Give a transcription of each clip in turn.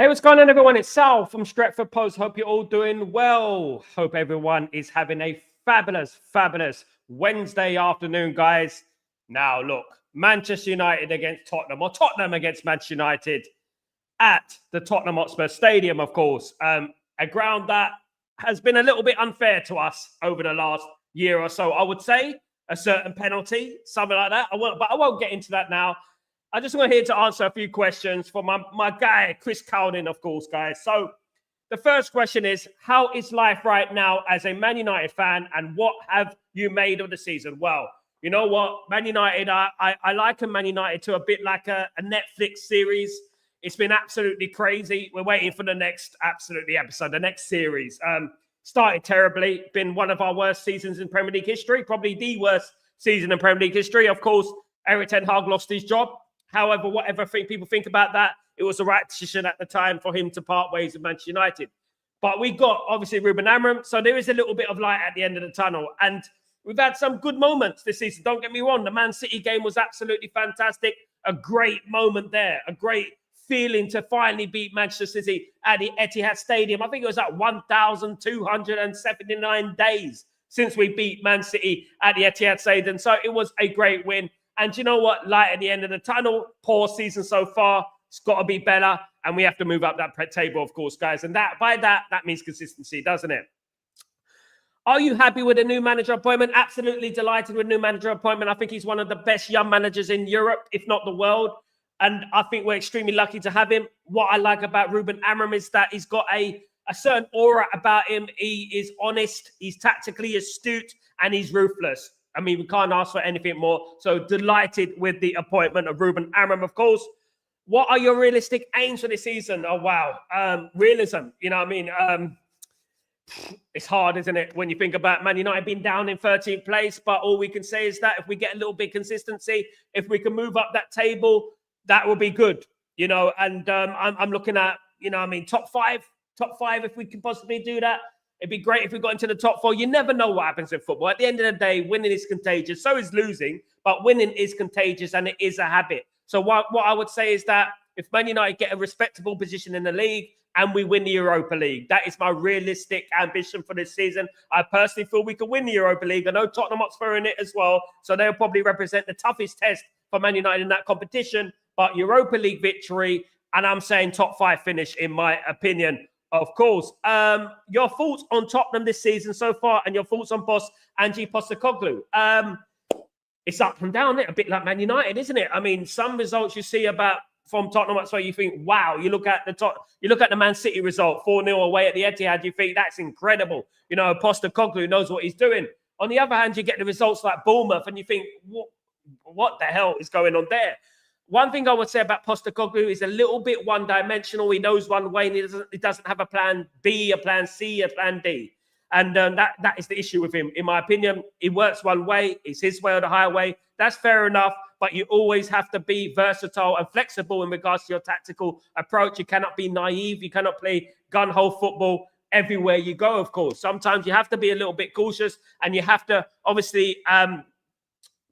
Hey, what's going on, everyone? It's Sal from Stretford Post. Hope you're all doing well. Hope everyone is having a fabulous Wednesday afternoon, guys. Now, look, Manchester United against Tottenham, or Tottenham against Manchester United at the Tottenham Hotspur Stadium, of course. A ground that has been a little bit unfair to us over the last year or so. I would say a certain penalty, something like that. But I won't get into that now. I just want here to answer a few questions for my guy, Chris Cowden, of course, guys. So the first question is, how is life right now as a Man United fan, and what have you made of the season? Well, you know what? Man United, I liken Man United to a bit like a Netflix series. It's been absolutely crazy. We're waiting for the next episode, the next series. Started terribly, been one of our worst seasons in Premier League history, probably the worst season in Premier League history. Of course, Erik ten Hag lost his job. However, whatever people think about that, it was the right decision at the time for him to part ways with Manchester United. But we got, obviously, Ruben Amorim, so there is a little bit of light at the end of the tunnel. And we've had some good moments this season. Don't get me wrong. The Man City game was absolutely fantastic. A great moment there. A great feeling to finally beat Manchester City at the Etihad Stadium. I think it was like 1,279 days since we beat Man City at the Etihad Stadium. So it was a great win. And you know what? Light at the end of the tunnel. Poor season so far. It's got to be better. And we have to move up that table, of course, guys. And that means consistency, doesn't it? Are you happy with the new manager appointment? Absolutely delighted with new manager appointment. I think he's one of the best young managers in Europe, if not the world. And I think we're extremely lucky to have him. What I like about Ruben Amorim is that he's got a certain aura about him. He is honest. He's tactically astute. And he's ruthless. I mean, we can't ask for anything more. So delighted with the appointment of Ruben Amorim, of course. What are your realistic aims for this season? Oh, wow. Realism, you know what I mean? It's hard, isn't it, when you think about Man United being down in 13th place. But all we can say is that if we get a little bit of consistency, if we can move up that table, that will be good, you know. And I'm looking at, you know what I mean, top five, if we can possibly do that. It'd be great if we got into the top four. You never know what happens in football. At the end of the day, winning is contagious. So is losing, but winning is contagious and it is a habit. So what I would say is that if Man United get a respectable position in the league and we win the Europa League, that is my realistic ambition for this season. I personally feel we can win the Europa League. I know Tottenham Hotspur in it as well, so they'll probably represent the toughest test for Man United in that competition. But Europa League victory, and I'm saying top 5 finish in my opinion. Of course. Your thoughts on Tottenham this season so far, and your thoughts on boss Ange Postecoglou? It's up and down, a bit like Man United, isn't it? I mean, some results you see from Tottenham, that's why you think, wow. You look at the Man City result, 4-0 away at the Etihad, you think that's incredible. You know, Postecoglou knows what he's doing. On the other hand, you get the results like Bournemouth, and you think, what the hell is going on there? One thing I would say about Postecoglou is a little bit one-dimensional. He knows one way, and he doesn't have a plan B, a plan C, a plan D. And that is the issue with him. In my opinion, he works one way. It's his way or the highway. That's fair enough, but you always have to be versatile and flexible in regards to your tactical approach. You cannot be naive. You cannot play gun-ho football everywhere you go, of course. Sometimes you have to be a little bit cautious, and you have to obviously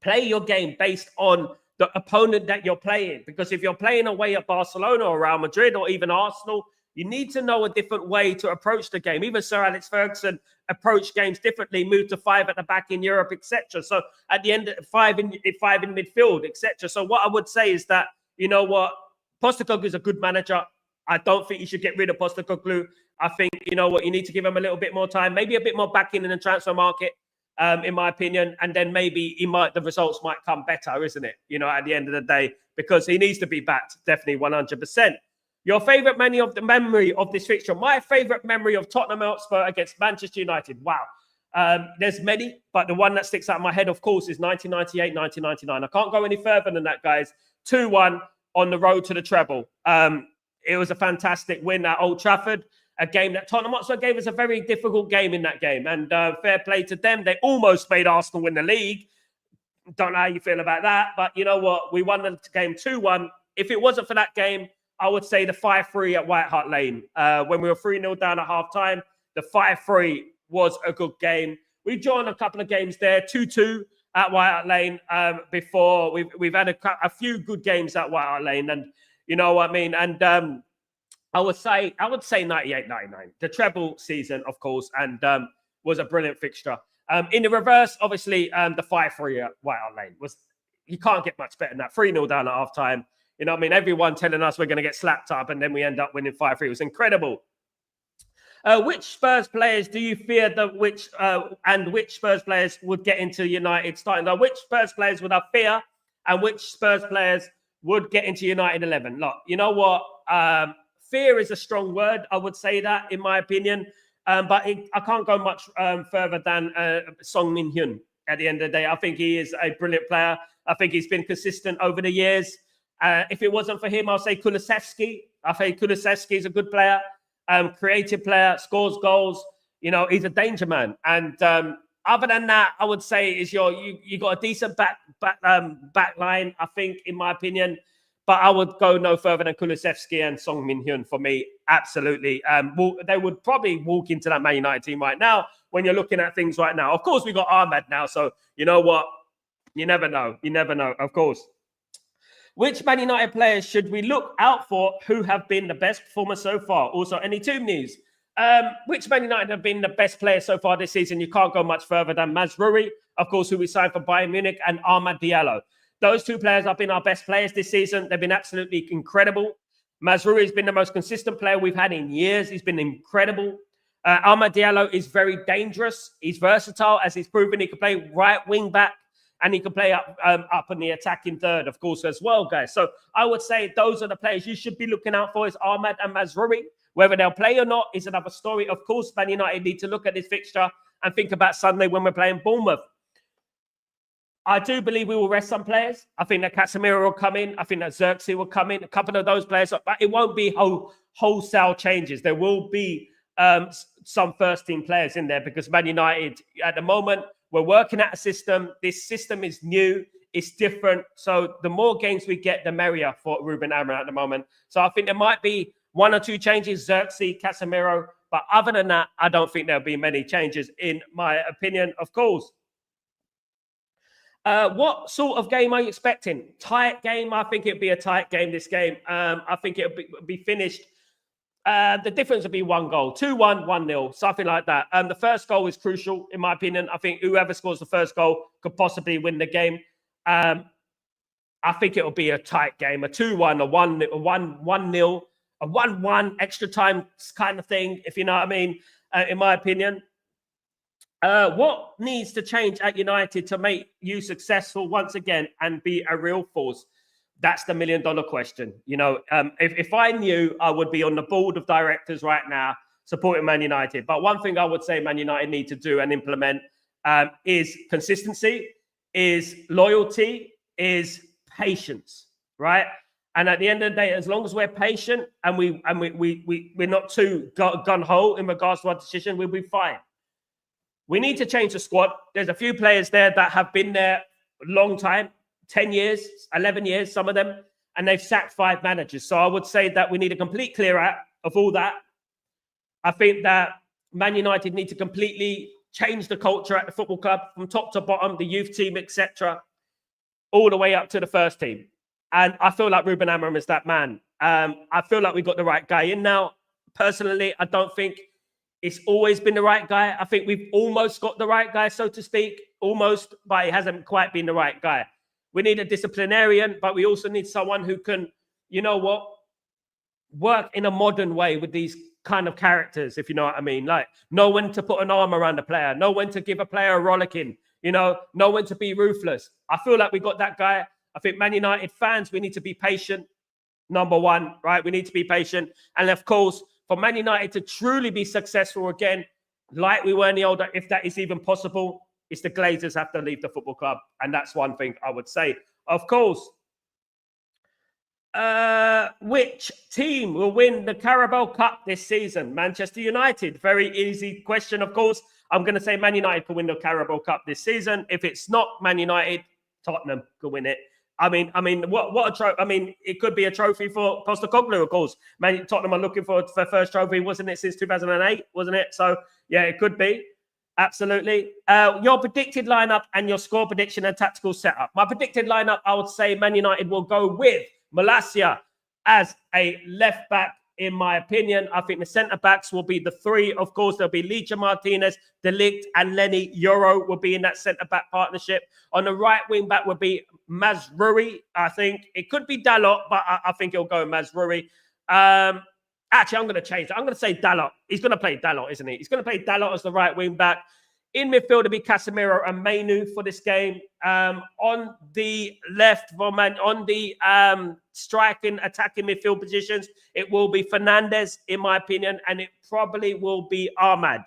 play your game based on the opponent that you're playing. Because if you're playing away at Barcelona or Real Madrid or even Arsenal, you need to know a different way to approach the game. Even Sir Alex Ferguson approached games differently, moved to 5 at the back in Europe, etc. So at the end, 5 in midfield, etc. So what I would say is that, you know what, Postecoglou is a good manager. I don't think you should get rid of Postecoglou. I think, you know what, you need to give him a little bit more time, maybe a bit more backing in the transfer market. In my opinion, and then maybe the results might come better, isn't it? You know, at the end of the day, because he needs to be backed, definitely 100%. Your favourite memory of this fixture? My favourite memory of Tottenham Hotspur against Manchester United. Wow. There's many, but the one that sticks out in my head, of course, is 1998, 1999. I can't go any further than that, guys. 2-1 on the road to the treble. It was a fantastic win at Old Trafford. A game that Tottenham Hotspur gave us a very difficult game in that game. And fair play to them. They almost made Arsenal win the league. Don't know how you feel about that. But you know what? We won the game 2-1. If it wasn't for that game, I would say the 5-3 at White Hart Lane. When we were 3-0 down at half-time, the 5-3 was a good game. We've drawn a couple of games there, 2-2 at White Hart Lane before. We've had a few good games at White Hart Lane. And you know what I mean? And I would say 98-99. The treble season, of course, and was a brilliant fixture. In the reverse, obviously, the 5-3 at White Hart Lane was, you can't get much better than that. 3-0 down at half time. You know what I mean? Everyone telling us we're going to get slapped up, and then we end up winning 5-3. It was incredible. Which Spurs players do you fear which Spurs players would get into United starting? Now, which Spurs players would I fear, and which Spurs players would get into United 11? Look, you know what? Fear is a strong word. I would say that, in my opinion. But I can't go much further than Song Min-hyun at the end of the day. I think he is a brilliant player. I think he's been consistent over the years. If it wasn't for him, I'll say Kulusevski. I think Kulusevski is a good player, creative player, scores goals. You know, he's a danger man. And other than that, I would say is you got a decent back line, I think, in my opinion. But I would go no further than Kulusevski and Song Min-hyun for me. Absolutely. They would probably walk into that Man United team right now when you're looking at things right now. Of course, we got Ahmad now. So, you know what? You never know. You never know, of course. Which Man United players should we look out for who have been the best performers so far? Also, any team news? Which Man United have been the best players so far this season? You can't go much further than Mazraoui, of course, who we signed for Bayern Munich, and Amad Diallo. Those two players have been our best players this season. They've been absolutely incredible. Mazraoui has been the most consistent player we've had in years. He's been incredible. Amad Diallo is very dangerous. He's versatile, as he's proven. He can play right wing back, and he can play up in the attacking third, of course, as well, guys. So I would say those are the players you should be looking out for, is Ahmad and Mazraoui. Whether they'll play or not is another story. Of course, Man United need to look at this fixture and think about Sunday when we're playing Bournemouth. I do believe we will rest some players. I think that Casemiro will come in. I think that Xerxes will come in. A couple of those players, but it won't be wholesale changes. There will be some first-team players in there because Man United, at the moment, we're working at a system. This system is new. It's different. So the more games we get, the merrier for Ruben Amorim at the moment. So I think there might be one or two changes, Xerxes, Casemiro. But other than that, I don't think there'll be many changes, in my opinion, of course. What sort of game are you expecting? Tight game. I think it'll be a tight game, this game. I think it'll be finished. The difference will be 1 goal, 2-1, 1-0, something like that. The first goal is crucial, in my opinion. I think whoever scores the first goal could possibly win the game. I think it'll be a tight game, a 2-1, a 1-0, a 1-1, extra time kind of thing, if you know what I mean, in my opinion. What needs to change at United to make you successful once again and be a real force? That's the $1 million question. You know, if I knew, I would be on the board of directors right now supporting Man United. But one thing I would say Man United need to do and implement is consistency, is loyalty, is patience, right? And at the end of the day, as long as we're patient and we're not too gun-ho in regards to our decision, we'll be fine. We need to change the squad. There's a few players there that have been there a long time, 10 years, 11 years, some of them, and they've sacked 5 managers. So I would say that we need a complete clear out of all that. I think that Man United need to completely change the culture at the football club from top to bottom, the youth team, etc., all the way up to the first team. And I feel like Ruben Amorim is that man. I feel like we got the right guy in now. Personally, I don't think it's always been the right guy. I think we've almost got the right guy, so to speak. Almost, but it hasn't quite been the right guy. We need a disciplinarian, but we also need someone who can, you know what, work in a modern way with these kind of characters, if you know what I mean. Like, know when to put an arm around a player, know when to give a player a rollicking, you know when to be ruthless. I feel like we got that guy. I think Man United fans, we need to be patient. Number one, right? We need to be patient. And of course, for Man United to truly be successful again, like we were in the old, if that is even possible, is the Glazers have to leave the football club. And that's one thing I would say. Of course, which team will win the Carabao Cup this season? Manchester United. Very easy question, of course. I'm going to say Man United will win the Carabao Cup this season. If it's not Man United, Tottenham could win it. I mean, what a trophy. I mean, it could be a trophy for Postecoglou, of course. Tottenham are looking for their first trophy, wasn't it, since 2008, wasn't it? So, yeah, it could be. Absolutely. Your predicted lineup and your score prediction and tactical setup. My predicted lineup, I would say Man United will go with Malacia as a left back in my opinion. I think the centre-backs will be the three. Of course, there'll be Licha Martinez, De Ligt, and Lenny Euro will be in that centre-back partnership. On the right wing-back will be Mazrui, I think. It could be Dalot, but I think it'll go Mazrui. Actually, I'm going to change it. I'm going to say Dalot. He's going to play Dalot, isn't he? He's going to play Dalot as the right wing-back. In midfield, it'll be Casemiro and Mainu for this game. On the left, on the striking, attacking midfield positions, it will be Fernandes, in my opinion, and it probably will be Ahmad.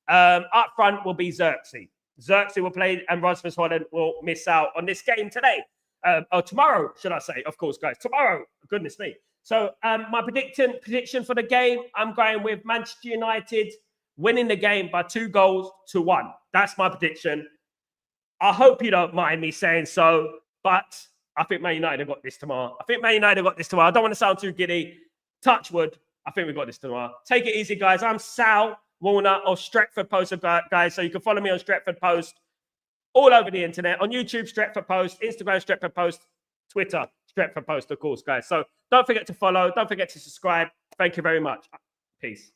Up front will be Xerxes. Xerxes will play, and Rasmus Højlund will miss out on this game today. Or tomorrow, should I say, of course, guys. Tomorrow, goodness me. So my prediction for the game, I'm going with Manchester United winning the game by 2-1. That's my prediction. I hope you don't mind me saying so, but I think Man United have got this tomorrow. I don't want to sound too giddy. Touch wood. I think we've got this tomorrow. Take it easy, guys. I'm Sal Warner of Stretford Post, guys. So you can follow me on Stretford Post all over the internet. On YouTube, Stretford Post. Instagram, Stretford Post. Twitter, Stretford Post, of course, guys. So don't forget to follow. Don't forget to subscribe. Thank you very much. Peace.